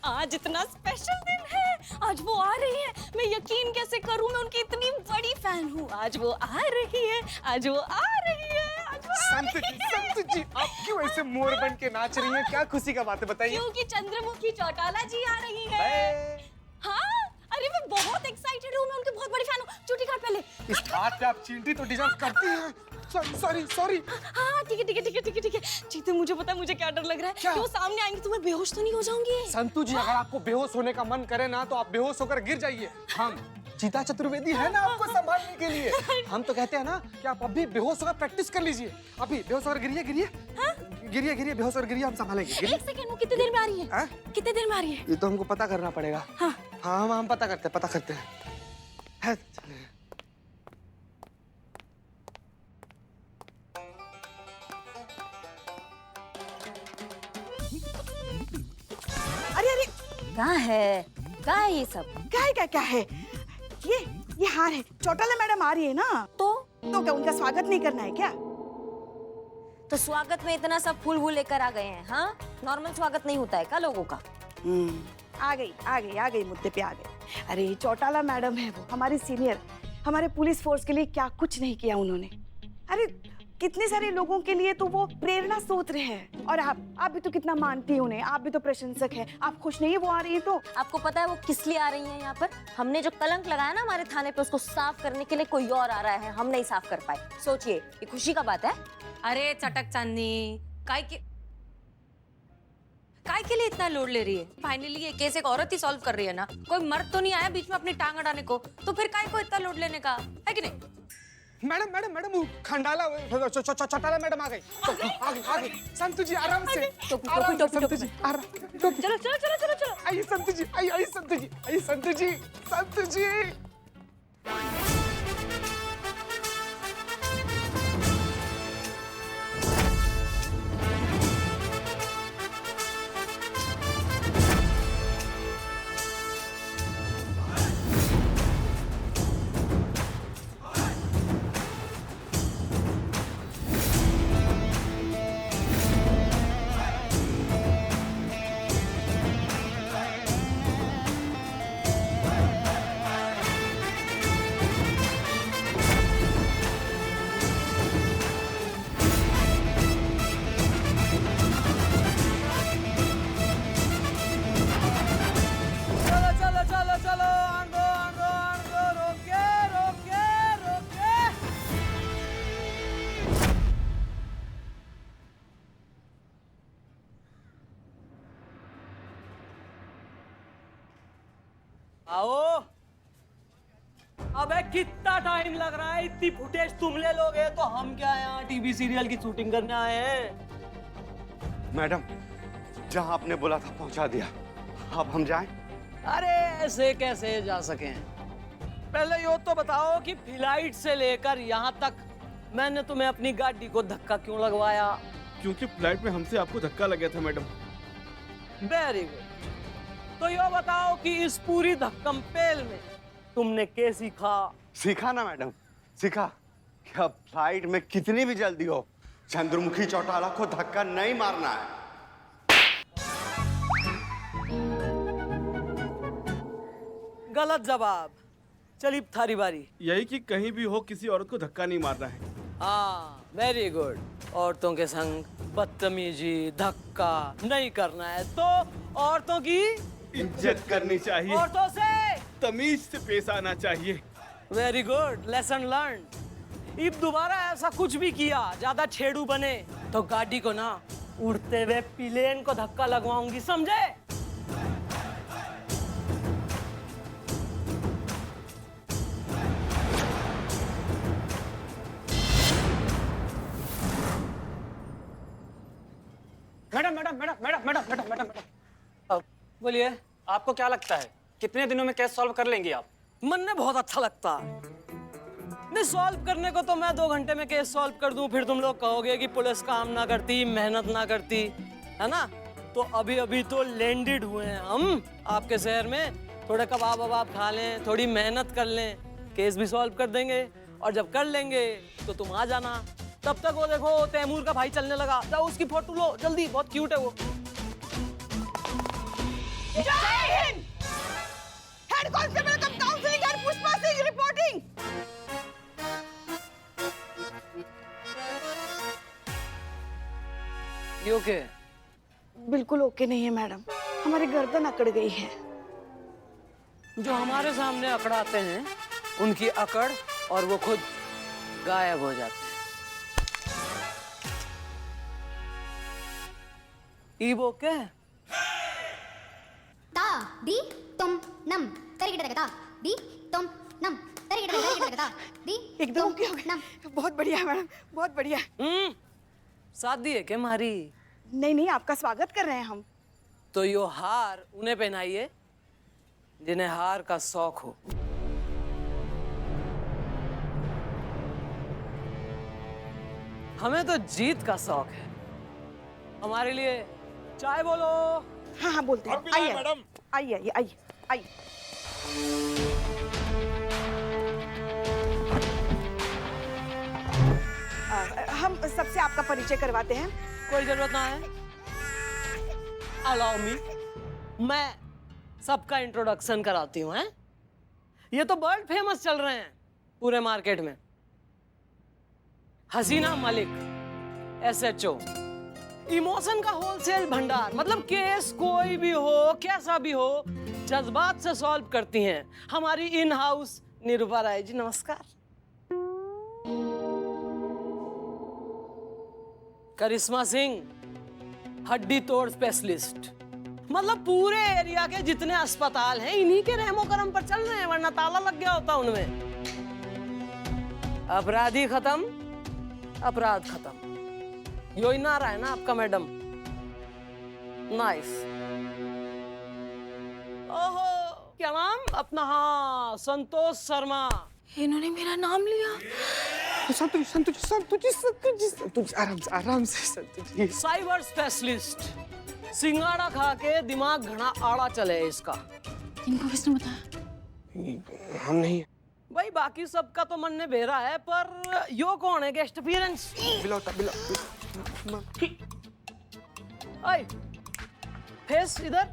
आज इतना स्पेशल दिन है, आज वो आ रही है। मैं यकीन कैसे करूं, मैं उनकी इतनी बड़ी फैन हूँ। आज वो आ रही है, आज वो आ रही है, आज वो आ रही है। संत जी, आप क्यों ऐसे मोर बन के नाच रही हैं? क्या खुशी का बात है, बताइए। क्योंकि चंद्रमुखी चौटाला जी आ रही है। हाँ, अरे मैं बहुत एक्साइटेड हूँ, मैं उनकी बहुत बड़ी फैन हूँ। चुटी काट पहले। इस बात पे आप चींटी तो डिजर्व करती हैं। सॉरी। हाँ ठीक है। चीते, मुझे पता है मुझे क्या डर लग रहा है। क्या? कि वो सामने आएंगे तो मैं बेहोश तो नहीं हो जाऊंगी? संतु जी, अगर आपको बेहोश होने का मन करे ना तो आप बेहोश होकर गिर जाइए। हम चीता चतुर्वेदी है ना आपको संभालने के लिए। हम तो कहते हैं ना कि आप अभी बेहोश होकर प्रैक्टिस कर लीजिए। अभी बेहोश होकर गिरिए। गिरिए, बेहोश होकर गिरिए, हम संभालेंगे। एक सेकंड, वो कितनी देर में आ रही है? कितनी देर में आ रही है? ये तो हमको पता करना पड़ेगा। हाँ हम पता करते हैं। अरे कहाँ है ये सब? क्या है? ये हार है। चौटाला मैडम आ रही है ना, तो क्या उनका स्वागत नहीं करना है क्या? स्वागत में इतना सब फूल वूल लेकर आ गए हैं? हाँ, नॉर्मल स्वागत नहीं होता है क्या लोगों का? आ गई मुद्दे पे आ गई। अरे चौटाला मैडम है, वो हमारी सीनियर, हमारे पुलिस फोर्स के लिए क्या कुछ नहीं किया उन्होंने। अरे कितने सारे लोगों के लिए तो वो प्रेरणा स्रोत हैं। और आप भी तो कितना मानती हैं उन्हें, आप भी तो प्रशंसक हैं। आप खुश नहीं है वो आ रही है तो? आपको पता है वो किस लिए आ रही हैं यहाँ पर? हमने जो कलंक लगाया ना हमारे थाने पे, उसको साफ करने के लिए कोई और आ रहा है, हम नहीं साफ कर पाए। सोचिए, ये खुशी का बात है। अरे चटक चांदनी, काय के लिए इतना लोड ले रही है? फाइनली ये केस एक औरत ही सॉल्व कर रही है ना, कोई मर्द तो नहीं आया बीच में अपनी टांग अड़ाने को, तो फिर काय को इतना लोड लेने का है कि नहीं? मैडम वो खंडाला चौटाला मैडम आ गई। आ गई। संतु जी आराम से। संतु जी आराम। चलो। आइए संतु जी, आइए संतु जी। चलो, आंगो, रोके। आओ। अबे कितना टाइम लग रहा है? इतनी फुटेज तुम ले लोगे तो हम क्या यहाँ टीवी सीरियल की शूटिंग करने आए हैं? मैडम, जहां आपने बोला था पहुंचा दिया, अब हम जाएं? अरे ऐसे कैसे जा सके? पहले यो तो बताओ कि फ्लाइट से लेकर यहाँ तक मैंने तुम्हें अपनी गाड़ी को धक्का क्यों लगवाया? क्योंकि फ्लाइट में हमसे आपको धक्का लगा था मैडम। Very good. तो यो बताओ कि इस पूरी धक्कम पेल में तुमने क्या सीखा? सीखा ना मैडम, सीखा कि अब फ्लाइट में कितनी भी जल्दी हो, चंद्रमुखी चौटाला को धक्का नहीं मारना है। गलत जवाब। चलिए थारी बारी। यही कि कहीं भी हो किसी औरत को धक्का नहीं मारना है। हाँ, वेरी गुड। औरतों के संग बदतमीजी, धक्का नहीं करना है। तो औरतों की इज्जत करनी चाहिए, औरतों से तमीज से पेश आना चाहिए। Very good, lesson learn. अब दोबारा ऐसा कुछ भी किया, ज्यादा छेड़ू बने तो गाड़ी को ना उड़ते हुए प्लेन को धक्का लगवाऊंगी, समझे? मैडम। बोलिए। आपको क्या लगता है कितने दिनों में केस सॉल्व कर लेंगे आप? मन में बहुत अच्छा लगता। नहीं, सॉल्व करने को तो मैं 2 घंटे में केस सॉल्व कर दूं, फिर तुम लोग कहोगे कि पुलिस काम ना करती, मेहनत ना करती, है ना? तो अभी तो लैंडेड हुए हैं हम आपके शहर में। थोड़े कबाब वबाब खा लें, थोड़ी मेहनत कर लें, केस भी सॉल्व कर देंगे। और जब कर लेंगे तो तुम आ जाना। तब तक वो देखो तैमूर का भाई चलने लगा, जाओ उसकी फोटो लो जल्दी, बहुत क्यूट है वो। बिल्कुल ओके नहीं है मैडम, हमारी गर्दन अकड़ गई है। जो हमारे सामने अकड़ाते हैं उनकी अकड़ और वो खुद गायब हो जाते हैं। ईब ओके? ता दी तुम नम तरिगिटा दी तुम नम तरिगिटा दी एकदम ओके हो गया। बहुत बढ़िया मैडम, बहुत बढ़िया। शादी है क्या हमारी? नहीं नहीं, आपका स्वागत कर रहे हैं हम। तो यो हार उन्हें पहनाइए जिन्हें हार का शौक हो। हमें तो जीत का शौक है। हमारे लिए चाय बोलो। हाँ हाँ बोलते हैं। आइए मैडम, आइए आइए आइए आइए। हम सबसे आपका परिचय करवाते हैं। कोई जरूरत ना है। अलाउ मी, मैं सबका इंट्रोडक्शन कराती हूँ। हैं? ये तो वर्ल्ड फेमस चल रहे हैं पूरे मार्केट में। हसीना मलिक, SHO, इमोशन का होलसेल भंडार। मतलब केस कोई भी हो, कैसा भी हो, जज्बात से सॉल्व करती हैं हमारी इन हाउस निरूपा राय जी। नमस्कार। करिश्मा सिंह, हड्डी तोड़ स्पेशलिस्ट। मतलब पूरे एरिया के जितने अस्पताल हैं इन्हीं के रहमो करम पर चल रहे हैं, वरना ताला लग गया होता उनमें। अपराधी खत्म, अपराध खत्म, यो ही नारा है ना आपका मैडम। नाइस। ओहो, क्या नाम अपना? हाँ, संतोष शर्मा। इन्होंने मेरा नाम लिया। संतोष, आराम से संतोष जी। साइबर स्पेशलिस्ट, सिंगाड़ा खा के दिमाग घना आड़ा चले इसका। इनको किसने बताया? हम नहीं। भाई बाकी सबका तो मन ने बेरा है, पर यो कौन है गेस्ट अपीयरेंस? फेस इधर।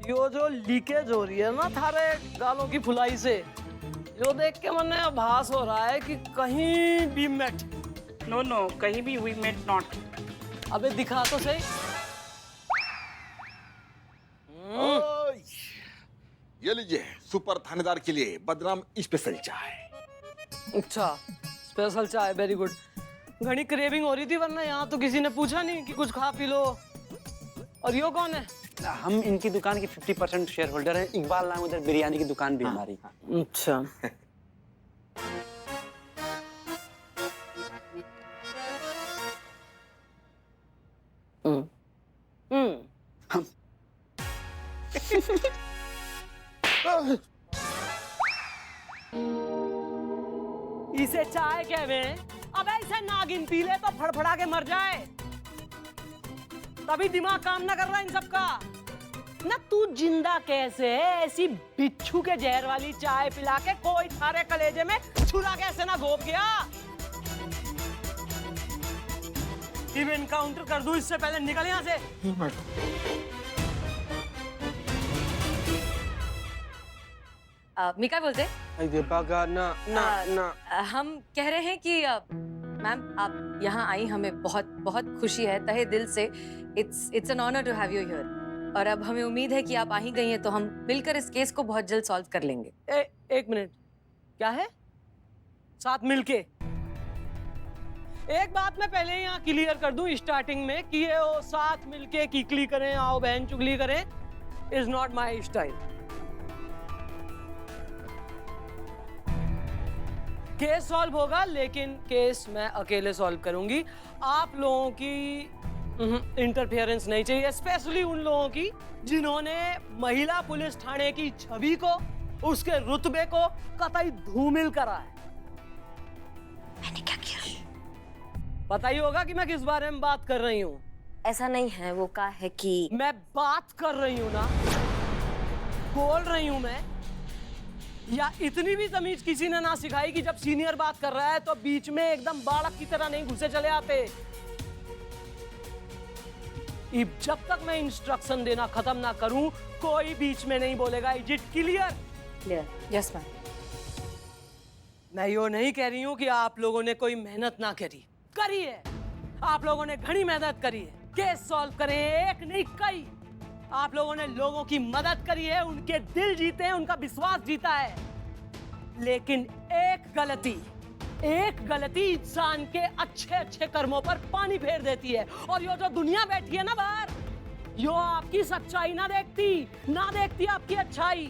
यो जो लीकेज हो रही है ना थारे गालों की फुलाई से, जो देख के मन में आभास हो रहा है कि कहीं भी मेट। नो नो, कहीं भी वी मेट नॉट। अबे दिखा तो सही। ये लीजिए सुपर थानेदार के लिए बदनाम स्पेशल चाय। अच्छा, स्पेशल चाय, वेरी गुड। घनी क्रेविंग हो रही थी, वरना यहाँ तो किसी ने पूछा नहीं कि कुछ खा पी लो। और यो कौन है? हम इनकी दुकान के 50% शेयर होल्डर हैं। इकबाल नाम, उधर बिरयानी की दुकान भी हमारी। अच्छा। इसे चाय कहवे। अब ऐसे नागिन पी ले तो फड़फड़ा के मर जाए। तभी दिमाग काम ना कर रहा इन सबका। ना तू जिंदा कैसे है? ऐसी बिच्छू के जहर वाली चाय पिला के कोई थारे कलेजे में छुरा कैसे ना घोप गया? टीम एनकाउंटर कर दूं इससे पहले निकल यहाँ से। मिका बोलते? हम कह रहे हैं कि मैम आप यहाँ आई, हमें बहुत बहुत खुशी है तहे दिल से। It's an honour to have you here. और अब हमें उम्मीद है कि आप आ ही गई हैं, तो हम मिलकर इस केस को बहुत जल्द सॉल्व कर लेंगे। एक मिनट, क्या है? साथ मिलके? एक बात मैं पहले यहाँ क्लियर कर दूं स्टार्टिंग में कि ये वो साथ मिलके किकली करें, आओ बहन चुगली करें, is not my style. Case solve होगा, लेकिन केस मैं अकेले सॉल्व करूंगी। आप लोगों की इंटरफेरेंस नहीं चाहिए, स्पेशली उन लोगों की जिन्होंने महिला पुलिस थाने की छवि को, उसके रुतबे को कतई धूमिल करा है। मैंने क्या किया? पता ही होगा कि मैं किस बारे में बात कर रही हूँ। ऐसा नहीं है, वो कहा है कि मैं बात कर रही हूँ ना, बोल रही हूँ मैं। या इतनी भी तमीज किसी ने ना सिखाई कि जब सीनियर बात कर रहा है तो बीच में एकदम बालक की तरह नहीं घुसे चले आते। जब तक मैं इंस्ट्रक्शन देना खत्म ना करूं, कोई बीच में नहीं बोलेगा। Is it clear? Clear? Yes ma'am. मैं यो नहीं कह रही हूं कि आप लोगों ने कोई मेहनत ना करी है। आप लोगों ने घनी मेहनत करी है। केस सॉल्व करें, एक नहीं कई। आप लोगों ने लोगों की मदद करी है, उनके दिल जीते हैं, उनका विश्वास जीता है। लेकिन एक गलती इंसान के अच्छे अच्छे कर्मों पर पानी फेर देती है। और ये जो दुनिया बैठी है ना बाहर, यो आपकी सच्चाई ना देखती आपकी अच्छाई।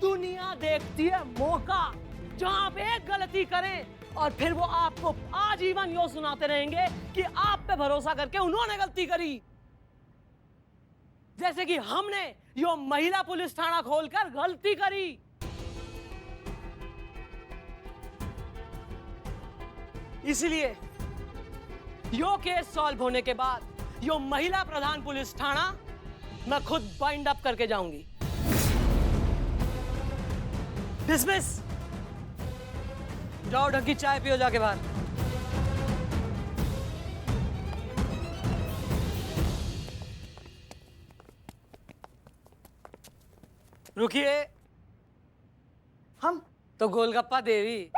दुनिया देखती है मौका, जहां आप एक गलती करें और फिर वो आपको आजीवन यो सुनाते रहेंगे कि आप पे भरोसा करके उन्होंने गलती करी। जैसे कि हमने यो महिला पुलिस थाना खोलकर गलती करी। इसलिए यो केस सॉल्व होने के बाद यो महिला प्रधान पुलिस थाना मैं खुद बाइंड अप करके जाऊंगी। डिसमिस। जाओ ढंग की चाय पियो जाके बाहर। रुकिए। हम तो गोलगप्पा देवी,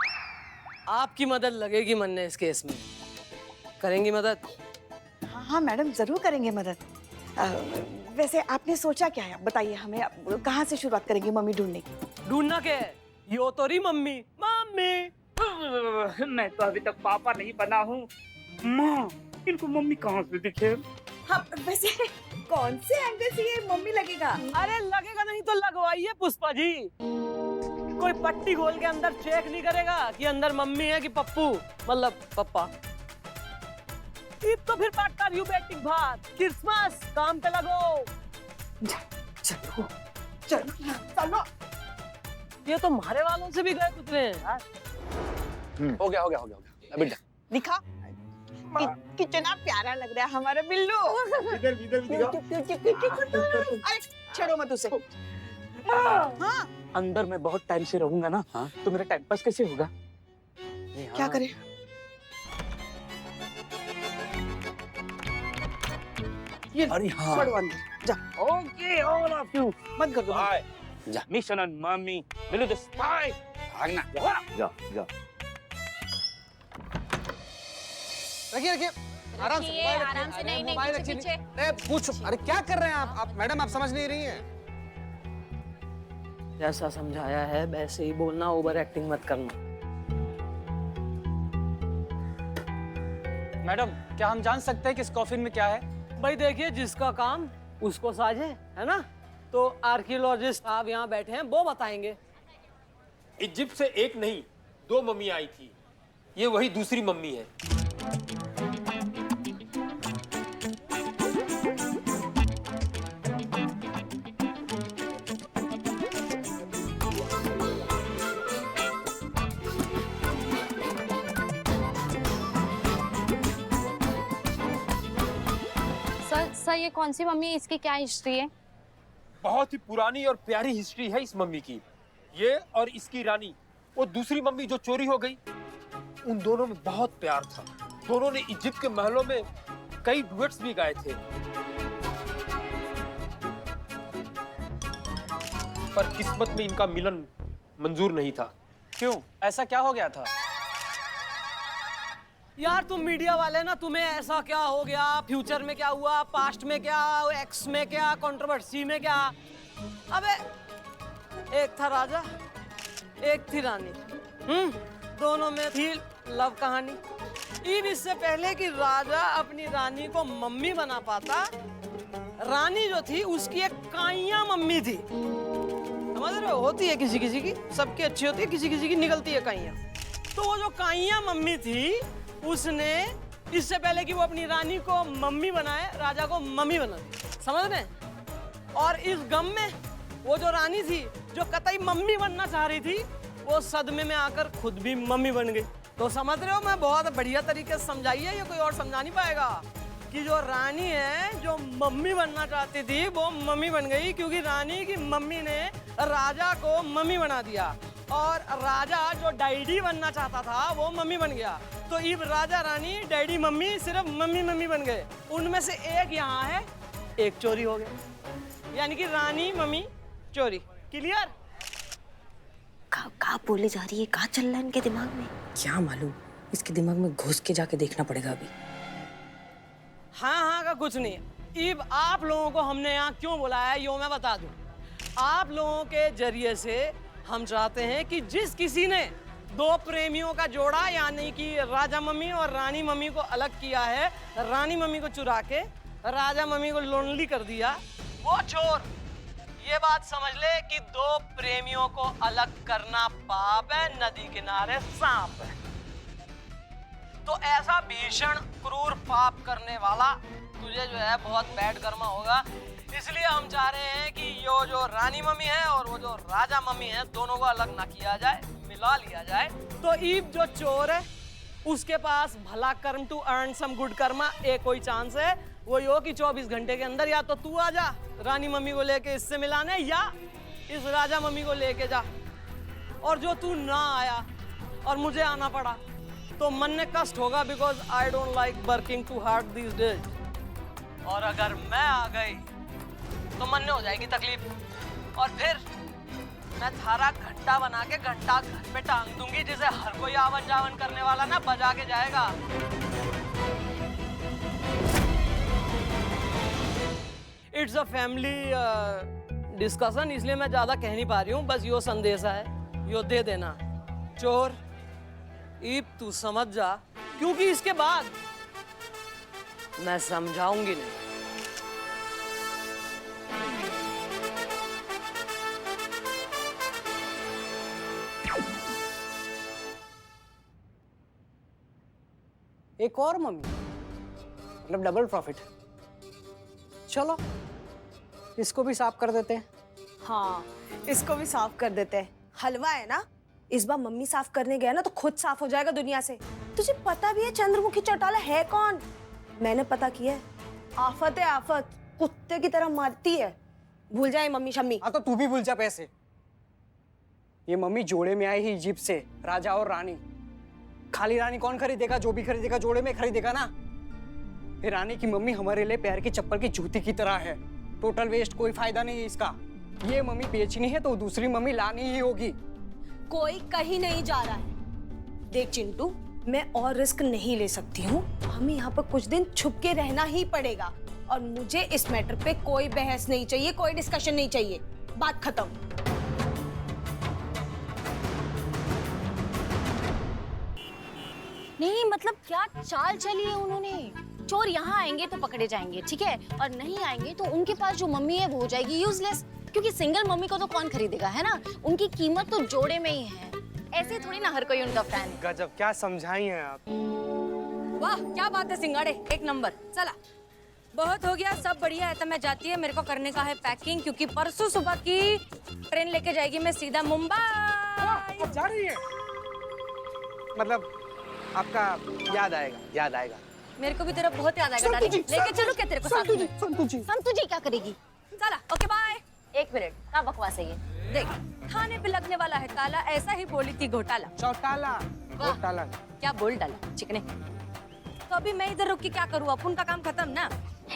आपकी मदद लगेगी मनने इस केस में। करेंगी मदद? हाँ हाँ मैडम, जरूर करेंगे मदद। वैसे आपने सोचा क्या है, बताइए हमें। अब कहाँ से शुरुआत करेंगे मम्मी ढूंढने की? ढूंढना क्या है? यो तो रही मम्मी। मैं तो अभी तक पापा नहीं बना हूँ। माँ, इनको मम्मी कहाँ से दिखे? हाँ, वैसे कौन से एंगल से ये मम्मी लगेगा? अरे लगेगा नहीं तो लगवाइए पुष्पा जी। कोई पट्टी खोल के अंदर चेक नहीं करेगा कि अंदर मम्मी है कि पप्पू, मतलब पप्पा। ईद तो फिर पार्टनर यू बैटिंग भात, क्रिसमस काम पे लगो। चलो चलो चलो। ये तो मारे वालों से भी गए कुतरे हैं यार। हो गया अभी तक। दिखा कितना प्यारा लग रहा है हमारा बिल्लू। अरे छेड़ो मत उसे। हाँ अंदर मैं बहुत टाइम से रहूंगा ना, तो मेरा टाइम पास कैसे होगा? क्या करें? अरे हाँ, छोड़ो अंदर जा। ओके ऑल ऑफ यू मत कर दो। जा mission on mummy Billu the spy. भागना जा। रखिए आराम से, मोबाइल रखिए। आराम से, अरे, नहीं, मोबाइल पीछे, रखिए। पीछे। अरे पूछ, अरे क्या कर रहे हैं आप मैडम, आप समझ नहीं रही हैं। जैसा समझाया है वैसे ही बोलना, ओवर एक्टिंग मत करना। मैडम, क्या हम जान सकते हैं कि इस कॉफिन में क्या है? भाई देखिए, जिसका काम उसको साझे, है ना? तो आर्कियोलॉजिस्ट आप यहाँ बैठे हैं, वो बताएंगे। इजिप्ट से एक नहीं 2 मम्मी आई थी। ये वही दूसरी मम्मी है। सर ये कौन सी मम्मी है? इसकी क्या हिस्ट्री है? बहुत ही पुरानी और प्यारी हिस्ट्री है इस मम्मी की। ये और इसकी रानी, वो दूसरी मम्मी जो चोरी हो गई, उन दोनों में बहुत प्यार था। दोनों ने इजिप्ट के महलों में कई डुएट्स भी गाए थे। पर किस्मत में इनका मिलन मंजूर नहीं था। क्यों? ऐसा क्या हो गया था? यार तुम मीडिया वाले ना, तुम्हें ऐसा क्या हो गया, फ्यूचर में क्या हुआ, पास्ट में क्या, एक्स में क्या, कंट्रोवर्सी में क्या। अबे एक था राजा, एक थी रानी। दोनों में थी लव कहानी। ईब इससे पहले कि राजा अपनी रानी को मम्मी बना पाता, रानी जो थी उसकी एक काइया मम्मी थी। समझ रहे हो? होती है किसी किसी की, सबकी अच्छी होती है, किसी किसी की निकलती है काइया। तो वो जो काइया मम्मी थी, उसने इससे पहले कि वो अपनी रानी को मम्मी बनाए, राजा को मम्मी बना। समझ रहे? और इस गम में वो जो रानी थी, जो कतई मम्मी बनना चाह रही थी, वो सदमे में आकर खुद भी मम्मी बन गई। तो समझ रहे हो? मैं बहुत बढ़िया तरीके से समझाई है, ये कोई और समझा नहीं पाएगा कि जो रानी है, जो मम्मी बनना चाहती थी, वो मम्मी बन गई क्योंकि रानी की मम्मी ने राजा को मम्मी बना दिया। और राजा जो डैडी बनना चाहता था, वो मम्मी बन गया। तो इब राजा रानी डैडी मम्मी सिर्फ मम्मी मम्मी बन गए। उनमें से एक यहाँ है, एक चोरी हो गया, यानी कि रानी मम्मी चोरी। क्लियर? कहाँ बोले जा रही है, कहाँ चल रहा है इनके दिमाग में? क्या मालूम, इसके दिमाग में घुस के जाके देखना पड़ेगा अभी। हाँ का कुछ नहीं है। ईब आप लोगों को हमने यहाँ क्यों बुलाया है, यो मैं बता दूं। आप लोगों के जरिए से हम चाहते हैं कि जिस किसी ने दो प्रेमियों का जोड़ा यानी कि राजा मम्मी और रानी मम्मी को अलग किया है, रानी मम्मी को चुरा के राजा मम्मी को लोनली कर दिया, वो चोर ये बात समझ ले कि दो प्रेमियों को अलग करना पाप है, नदी किनारे सांप है। तो ऐसा भीषण क्रूर पाप करने वाला तुझे जो है बहुत बैड कर्मा होगा। इसलिए हम चाह रहे हैं कि यो जो रानी मम्मी है और वो जो राजा मम्मी है दोनों को अलग ना किया जाए, मिला लिया जाए। तो ईब जो चोर है उसके पास भला कर्म to earn some good karma एक कोई चांस है, वो यो कि 24 घंटे के अंदर या तो तू आ जा रानी मम्मी को लेके इससे मिलाने, या इस राजा मम्मी को लेके जा। और जो तू ना आया और मुझे आना पड़ा तो मन में कष्ट होगा, because I don't like working too hard these days. और अगर मैं आ गई तो मन में हो जाएगी तकलीफ, और फिर मैं थारा घंटा बना के घंटा घर पे टांग दूंगी, जिसे हर कोई आवन जावन करने वाला ना बजा के जाएगा। इट्स अ फैमिली डिस्कशन, इसलिए मैं ज्यादा कह नहीं पा रही हूँ। बस यो संदेशा है, यो दे देना। चोर ईब तू समझ जा, क्योंकि इसके बाद मैं समझाऊंगी नहीं। एक और मम्मी, मतलब डबल प्रॉफिट। चलो इसको भी साफ कर देते हैं। हाँ, इसको भी साफ कर देते हैं। हलवा है ना, इस बार मम्मी साफ करने गया ना तो खुद साफ हो जाएगा दुनिया से। तुझे पता भी है चंद्रमुखी चौटाला है कौन? मैंने पता किया है। आफत है आफत, कुत्ते की तरह मारती है। भूल जाए मम्मी शम्मी। हाँ तो तू भी भूल जा पैसे। ये मम्मी जोड़े में आई ही इजिप्ट से, राजा और रानी। खाली रानी कौन खरीदेगा? जो भी खरीदेगा जोड़े में खरीदेगा ना। ये रानी की मम्मी हमारे लिए पैर की चप्पल की जूती की तरह है। टोटल वेस्ट, कोई फायदा नहीं है इसका। ये मम्मी बेचनी है तो दूसरी मम्मी लानी ही होगी। कोई कहीं नहीं जा रहा है। देख चिंटू, मैं और रिस्क नहीं ले सकती हूँ। हमें यहाँ पर कुछ दिन छुप के रहना ही पड़ेगा, और मुझे इस मैटर पे कोई बहस नहीं चाहिए, कोई डिस्कशन नहीं चाहिए। बात खत्म। नहीं मतलब क्या चाल चली है उन्होंने। चोर यहाँ आएंगे तो पकड़े जाएंगे, ठीक है, और नहीं आएंगे तो उनके पास जो मम्मी है वो हो जाएगी यूजलेस, क्योंकि सिंगल मम्मी को तो कौन खरीदेगा, है ना। उनकी कीमत तो जोड़े में ही है। ऐसे थोड़ी ना हर कोई उनका फैन है। गजब, क्या समझाई हैं आप। वाह क्या बात है सिंगाड़े, एक नंबर। चला बहुत हो गया, सब बढ़िया है। तो मैं जाती है, मेरे को करने का है पैकिंग, क्योंकि परसों सुबह की ट्रेन लेके जाएगी मैं सीधा मुंबई। जा रही है? मतलब आपका याद आएगा, याद आएगा। मेरे को भी तेरा बहुत याद आएगा डार्लिंग। लेके चलूं क्या तेरे को साथ में? संतु जी क्या करेगी? चला ओके बाय। एक मिनट, क्या बकवास है ये? देख थाने पे लगने वाला है ताला, ऐसा ही बोली थी घोटाला। चौटाला, घोटाला क्या बोल डाला चिकने। तो अभी मैं इधर रुक के क्या करूँ, अपन का काम खत्म ना।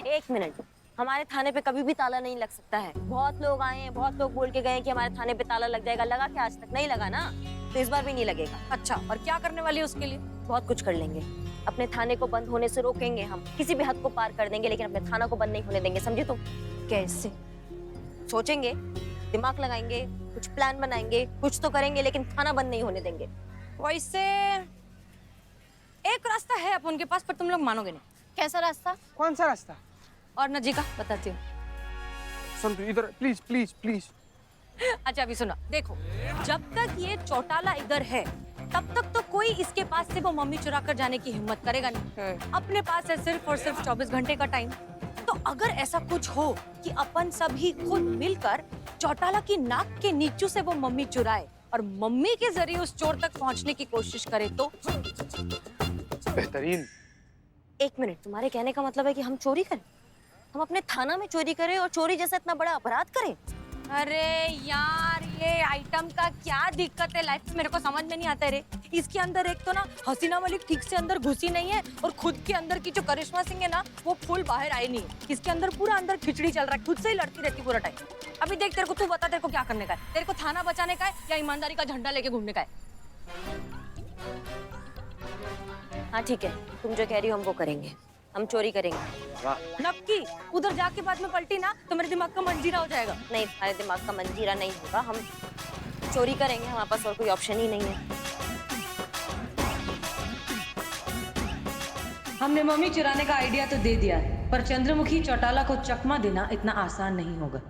एक मिनट, हमारे थाने पे कभी भी ताला नहीं लग सकता है। बहुत लोग आए हैं, बहुत लोग बोल के गए कि हमारे थाने पे ताला लग जाएगा। लगा क्या? आज तक नहीं लगा ना, तो इस बार भी नहीं लगेगा। अच्छा, और क्या करने वाली है उसके लिए? बहुत कुछ कर लेंगे। अपने थाने को बंद होने से रोकेंगे हम, किसी भी हद को पार कर देंगे, लेकिन अपने थाना को बंद नहीं होने देंगे, समझे तुम? कैसे? सोचेंगे, दिमाग लगाएंगे, कुछ प्लान बनाएंगे, कुछ तो करेंगे, लेकिन थाना बंद नहीं होने देंगे। वैसे एक रास्ता है अपन के पास, पर तुम लोग मानोगे नहीं। कैसा रास्ता? कौन सा रास्ता? और न जी का बताती हूँ। सुन तू इधर, प्लीज प्लीज प्लीज। अच्छा अभी सुना, देखो जब तक ये चौटाला इधर है तब तक तो कोई इसके पास से वो मम्मी चुरा कर जाने की हिम्मत करेगा नहीं। अपने पास है सिर्फ और सिर्फ 24 घंटे का टाइम। तो अगर ऐसा कुछ हो कि अपन सभी खुद मिलकर चौटाला की नाक के नीचू से वो मम्मी चुराए और मम्मी के जरिए उस चोर तक पहुंचने की कोशिश करे तो बेहतरीन। एक मिनट, तुम्हारे कहने का मतलब है कि हम चोरी करें? हम अपने थाना में चोरी करें और चोरी जैसा इतना बड़ा अपराध करें? अरे यार ये आइटम का क्या दिक्कत है लाइफ में, मेरे को समझ में नहीं आता है रे। इसके अंदर एक तो ना हसीना मलिक ठीक से अंदर घुसी नहीं है, और खुद के अंदर की जो करिश्मा सिंह है ना वो फुल बाहर आई नहीं है। इसके अंदर पूरा अंदर खिचड़ी चल रहा है, खुद से ही लड़ती रहती पूरा टाइम। अभी देख तेरे को, तू बता तेरे को क्या करने का है? तेरे को थाना बचाने का है या ईमानदारी का झंडा लेके घूमने का है? हाँ ठीक है, तुम जो कह रही हो हम वो करेंगे। हम चोरी करेंगे। नक्की उधर जाके बाद में पलटी ना तो मेरे दिमाग का मंजीरा हो जाएगा। नहीं, हमारे दिमाग का मंजीरा नहीं होगा, हम चोरी करेंगे, हमारे पास और कोई ऑप्शन ही नहीं है। हमने मम्मी चुराने का आइडिया तो दे दिया है, पर चंद्रमुखी चौटाला को चकमा देना इतना आसान नहीं होगा।